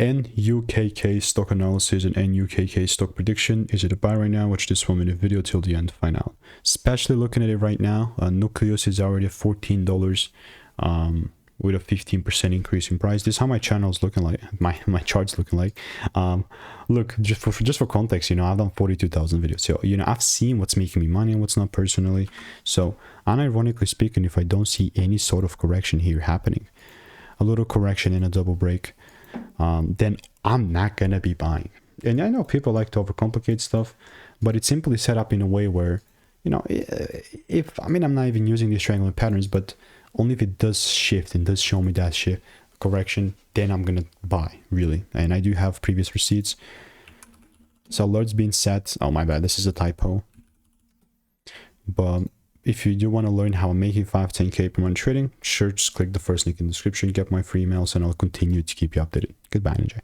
NUKK stock analysis and NUKK stock prediction. Is it a buy right now? Watch this 1-minute video till the end to find out. Especially looking at it right now, Nukkleus is already at $14 with a 15% increase in price. This is how my channel is looking like, my chart's looking like. Look, just for context, you know, I've done 42,000 videos, so you know, I've seen what's making me money and what's not personally. So unironically speaking, if I don't see any sort of correction here happening, a little correction in a double break, then I'm not gonna be buying. And I know people like to overcomplicate stuff, but it's simply set up in a way where, you know, if I mean, I'm not even using these triangular patterns, but only if it does shift and does show me that shift correction, then I'm gonna buy, really. And I do have previous receipts. So alerts being set. Oh my bad, this is a typo. But if you do want to learn how I'm making 5-10K per month trading, sure, just click the first link in the description, get my free emails, and I'll continue to keep you updated. Goodbye, Ninja.